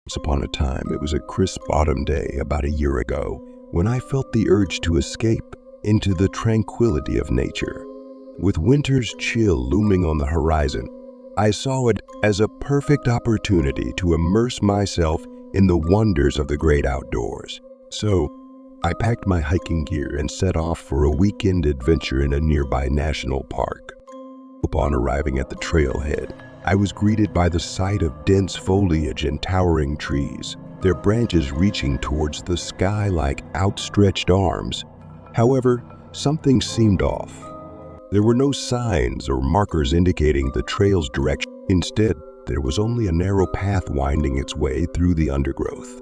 Once upon a time, it was a crisp autumn day about a year ago when I felt the urge to escape into the tranquility of nature. With winter's chill looming on the horizon, I saw it as a perfect opportunity to immerse myself in the wonders of the great outdoors. So, I packed my hiking gear and set off for a weekend adventure in a nearby national park. Upon arriving at the trailhead, I was greeted by the sight of dense foliage and towering trees, their branches reaching towards the sky like outstretched arms. However, something seemed off. There were no signs or markers indicating the trail's direction. Instead, there was only a narrow path winding its way through the undergrowth.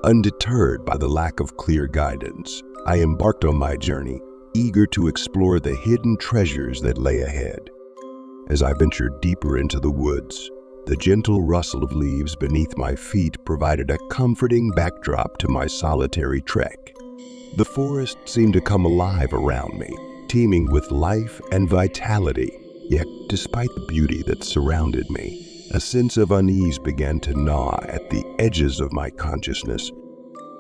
Undeterred by the lack of clear guidance, I embarked on my journey, eager to explore the hidden treasures that lay ahead. As I ventured deeper into the woods, the gentle rustle of leaves beneath my feet provided a comforting backdrop to my solitary trek. The forest seemed to come alive around me, teeming with life and vitality. Yet, despite the beauty that surrounded me, a sense of unease began to gnaw at the edges of my consciousness.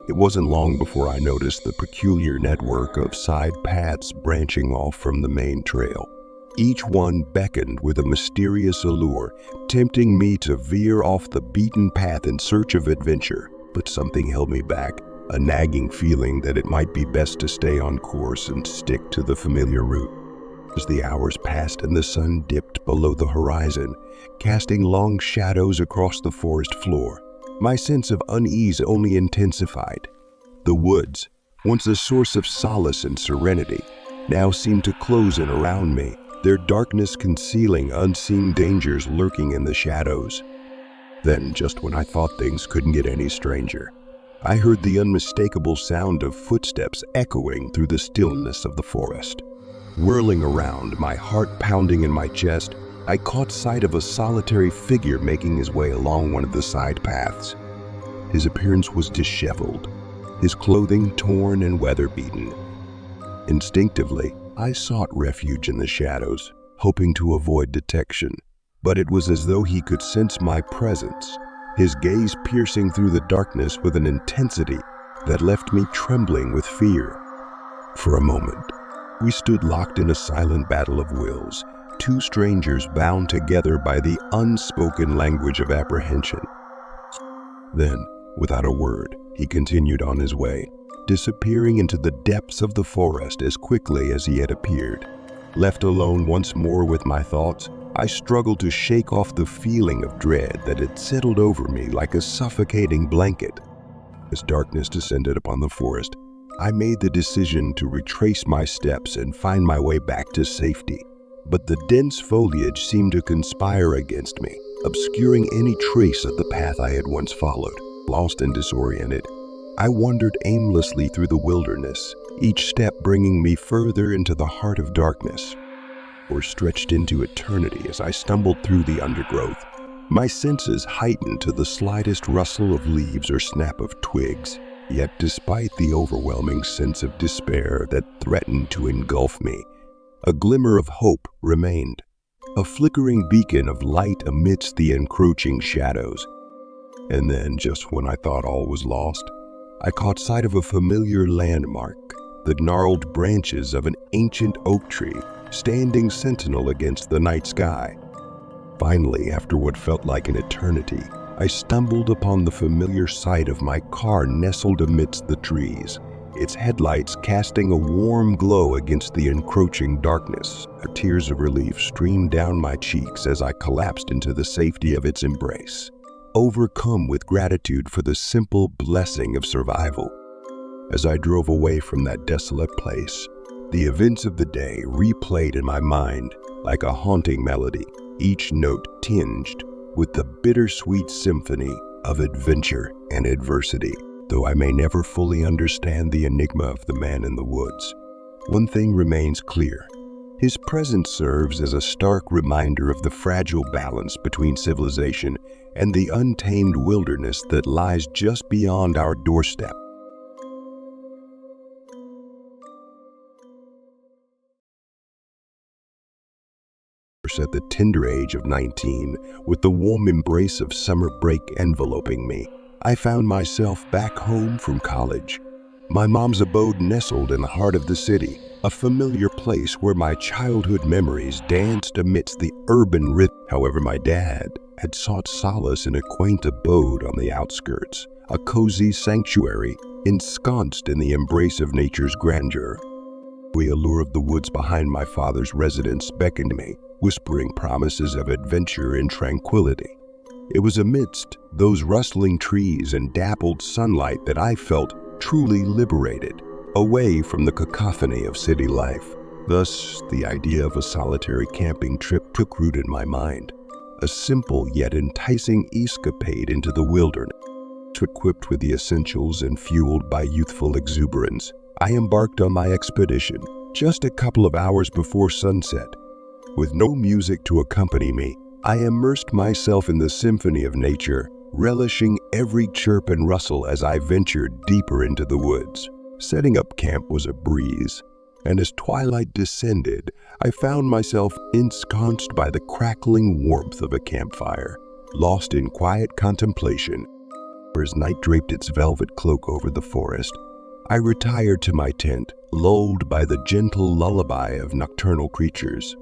It wasn't long before I noticed the peculiar network of side paths branching off from the main trail. Each one beckoned with a mysterious allure, tempting me to veer off the beaten path in search of adventure. But something held me back, a nagging feeling that it might be best to stay on course and stick to the familiar route. As the hours passed and the sun dipped below the horizon, casting long shadows across the forest floor, my sense of unease only intensified. The woods, once a source of solace and serenity, now seemed to close in around me, their darkness concealing unseen dangers lurking in the shadows. Then, just when I thought things couldn't get any stranger, I heard the unmistakable sound of footsteps echoing through the stillness of the forest. Whirling around, my heart pounding in my chest, I caught sight of a solitary figure making his way along one of the side paths. His appearance was disheveled, his clothing torn and weather-beaten. Instinctively, I sought refuge in the shadows, hoping to avoid detection. But it was as though he could sense my presence, his gaze piercing through the darkness with an intensity that left me trembling with fear. For a moment, we stood locked in a silent battle of wills, two strangers bound together by the unspoken language of apprehension. Then, without a word, he continued on his way, disappearing into the depths of the forest as quickly as he had appeared. Left alone once more with my thoughts, I struggled to shake off the feeling of dread that had settled over me like a suffocating blanket. As darkness descended upon the forest, I made the decision to retrace my steps and find my way back to safety. But the dense foliage seemed to conspire against me, obscuring any trace of the path I had once followed. Lost and disoriented, I wandered aimlessly through the wilderness, each step bringing me further into the heart of darkness, or stretched into eternity as I stumbled through the undergrowth, my senses heightened to the slightest rustle of leaves or snap of twigs. Yet despite the overwhelming sense of despair that threatened to engulf me, a glimmer of hope remained, a flickering beacon of light amidst the encroaching shadows. And then, just when I thought all was lost, I caught sight of a familiar landmark, the gnarled branches of an ancient oak tree standing sentinel against the night sky. Finally, after what felt like an eternity, I stumbled upon the familiar sight of my car nestled amidst the trees, its headlights casting a warm glow against the encroaching darkness. Tears of relief streamed down my cheeks as I collapsed into the safety of its embrace, overcome with gratitude for the simple blessing of survival. As I drove away from that desolate place, the events of the day replayed in my mind like a haunting melody, each note tinged with the bittersweet symphony of adventure and adversity. Though I may never fully understand the enigma of the man in the woods, one thing remains clear. His presence serves as a stark reminder of the fragile balance between civilization and the untamed wilderness that lies just beyond our doorstep. At the tender age of 19, with the warm embrace of summer break enveloping me, I found myself back home from college. My mom's abode nestled in the heart of the city, a familiar place where my childhood memories danced amidst the urban rhythm. However, my dad had sought solace in a quaint abode on the outskirts, a cozy sanctuary ensconced in the embrace of nature's grandeur. The allure of the woods behind my father's residence beckoned me, whispering promises of adventure and tranquility. It was amidst those rustling trees and dappled sunlight that I felt truly liberated, away from the cacophony of city life. Thus, the idea of a solitary camping trip took root in my mind, a simple yet enticing escapade into the wilderness. Equipped with the essentials and fueled by youthful exuberance, I embarked on my expedition just a couple of hours before sunset. With no music to accompany me, I immersed myself in the symphony of nature, relishing every chirp and rustle as I ventured deeper into the woods. Setting up camp was a breeze, and as twilight descended, I found myself ensconced by the crackling warmth of a campfire, lost in quiet contemplation. As night draped its velvet cloak over the forest, I retired to my tent, lulled by the gentle lullaby of nocturnal creatures.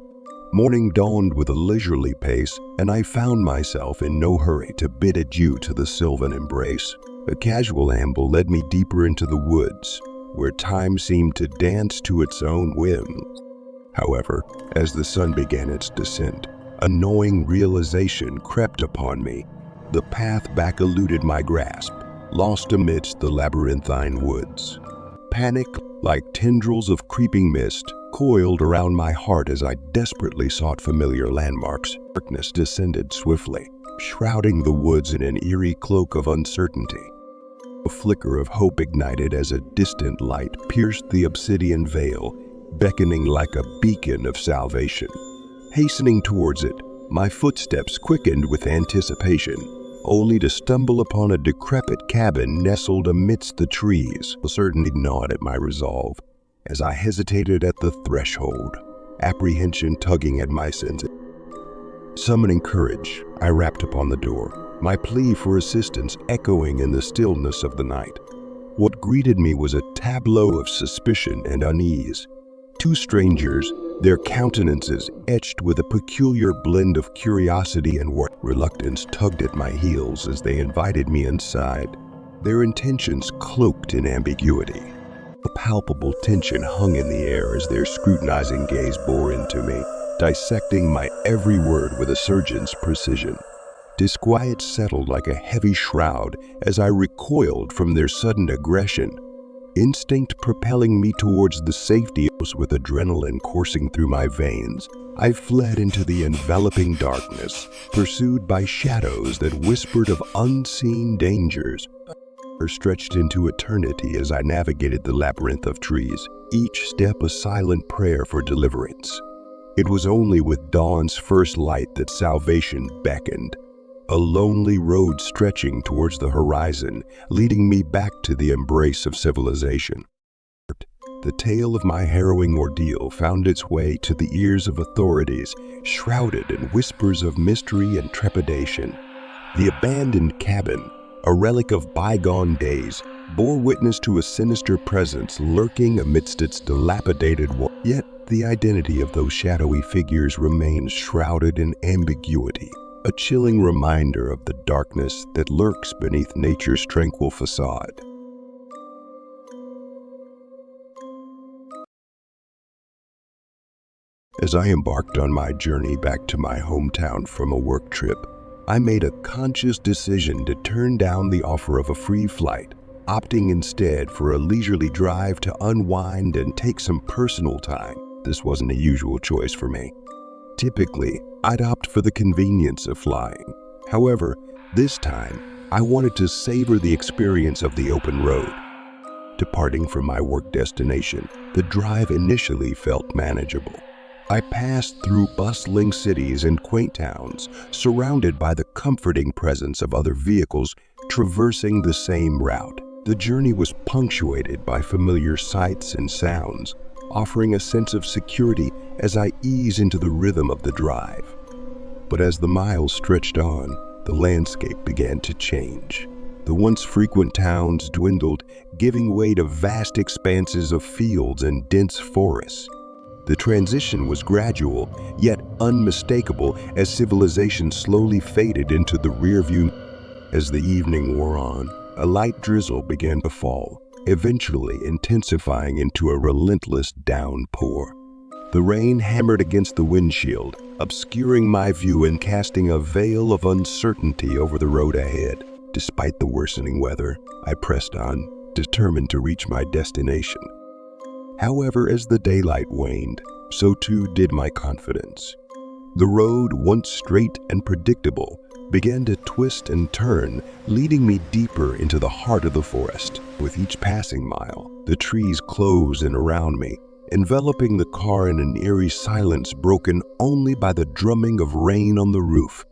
Morning dawned with a leisurely pace, and I found myself in no hurry to bid adieu to the sylvan embrace. A casual amble led me deeper into the woods, where time seemed to dance to its own whim. However, as the sun began its descent, a gnawing realization crept upon me. The path back eluded my grasp, lost amidst the labyrinthine woods. Panic, like tendrils of creeping mist, coiled around my heart as I desperately sought familiar landmarks. Darkness descended swiftly, shrouding the woods in an eerie cloak of uncertainty. A flicker of hope ignited as a distant light pierced the obsidian veil, beckoning like a beacon of salvation. Hastening towards it, my footsteps quickened with anticipation, only to stumble upon a decrepit cabin nestled amidst the trees. Certainty gnawed at my resolve as I hesitated at the threshold, apprehension tugging at my senses. Summoning courage, I rapped upon the door, my plea for assistance echoing in the stillness of the night. What greeted me was a tableau of suspicion and unease. Two strangers, their countenances etched with a peculiar blend of curiosity and reluctance, tugged at my heels as they invited me inside, their intentions cloaked in ambiguity. A palpable tension hung in the air as their scrutinizing gaze bore into me, dissecting my every word with a surgeon's precision. Disquiet settled like a heavy shroud as I recoiled from their sudden aggression, instinct propelling me towards the safety. With adrenaline coursing through my veins, I fled into the enveloping darkness, pursued by shadows that whispered of unseen dangers. I stretched into eternity as I navigated the labyrinth of trees, each step a silent prayer for deliverance. It was only with dawn's first light that salvation beckoned, a lonely road stretching towards the horizon, leading me back to the embrace of civilization. The tale of my harrowing ordeal found its way to the ears of authorities, shrouded in whispers of mystery and trepidation. The abandoned cabin, a relic of bygone days, bore witness to a sinister presence lurking amidst its dilapidated walls. Yet the identity of those shadowy figures remains shrouded in ambiguity, a chilling reminder of the darkness that lurks beneath nature's tranquil facade. As I embarked on my journey back to my hometown from a work trip, I made a conscious decision to turn down the offer of a free flight, opting instead for a leisurely drive to unwind and take some personal time. This wasn't a usual choice for me. Typically, I'd opt for the convenience of flying. However, this time, I wanted to savor the experience of the open road. Departing from my work destination, the drive initially felt manageable. I passed through bustling cities and quaint towns, surrounded by the comforting presence of other vehicles traversing the same route. The journey was punctuated by familiar sights and sounds, offering a sense of security as I ease into the rhythm of the drive. But as the miles stretched on, the landscape began to change. The once frequent towns dwindled, giving way to vast expanses of fields and dense forests. The transition was gradual, yet unmistakable, as civilization slowly faded into the rearview. As the evening wore on, a light drizzle began to fall, eventually intensifying into a relentless downpour. The rain hammered against the windshield, obscuring my view and casting a veil of uncertainty over the road ahead. Despite the worsening weather, I pressed on, determined to reach my destination. However, as the daylight waned, so too did my confidence. The road, once straight and predictable, began to twist and turn, leading me deeper into the heart of the forest. With each passing mile, the trees closed in around me, enveloping the car in an eerie silence broken only by the drumming of rain on the roof.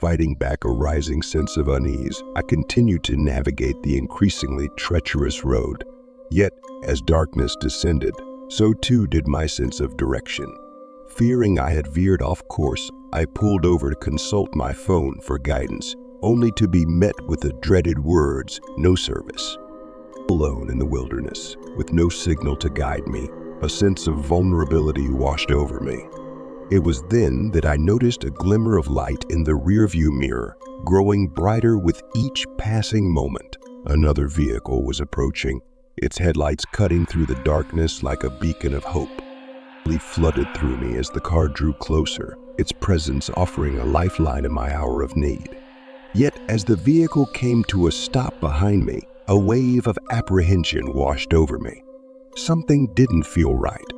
Fighting back a rising sense of unease, I continued to navigate the increasingly treacherous road. Yet, as darkness descended, so too did my sense of direction. Fearing I had veered off course, I pulled over to consult my phone for guidance, only to be met with the dreaded words, "No service." Alone in the wilderness, with no signal to guide me, a sense of vulnerability washed over me. It was then that I noticed a glimmer of light in the rearview mirror, growing brighter with each passing moment. Another vehicle was approaching, its headlights cutting through the darkness like a beacon of hope. It flooded through me as the car drew closer, its presence offering a lifeline in my hour of need. Yet, as the vehicle came to a stop behind me, a wave of apprehension washed over me. Something didn't feel right.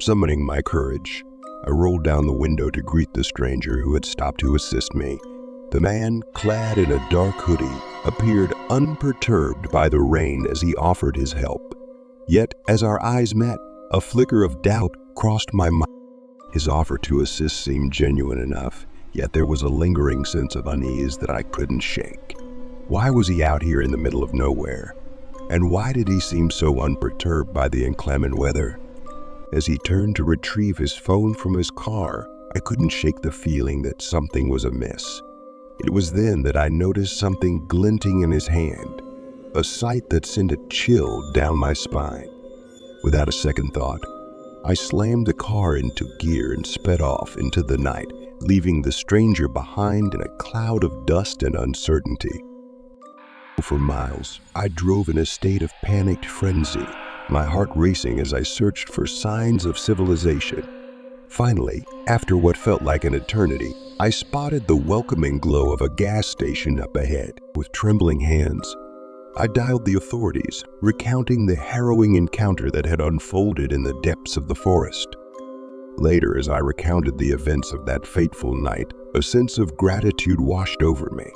Summoning my courage, I rolled down the window to greet the stranger who had stopped to assist me. The man, clad in a dark hoodie, appeared unperturbed by the rain as he offered his help. Yet, as our eyes met, a flicker of doubt crossed my mind. His offer to assist seemed genuine enough, yet there was a lingering sense of unease that I couldn't shake. Why was he out here in the middle of nowhere? And why did he seem so unperturbed by the inclement weather? As he turned to retrieve his phone from his car, I couldn't shake the feeling that something was amiss. It was then that I noticed something glinting in his hand, a sight that sent a chill down my spine. Without a second thought, I slammed the car into gear and sped off into the night, leaving the stranger behind in a cloud of dust and uncertainty. For miles, I drove in a state of panicked frenzy, my heart racing as I searched for signs of civilization. Finally, after what felt like an eternity, I spotted the welcoming glow of a gas station up ahead. With trembling hands, I dialed the authorities, recounting the harrowing encounter that had unfolded in the depths of the forest. Later, as I recounted the events of that fateful night, a sense of gratitude washed over me.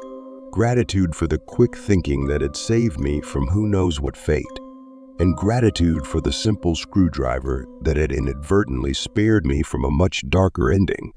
Gratitude for the quick thinking that had saved me from who knows what fate, and gratitude for the simple screwdriver that had inadvertently spared me from a much darker ending.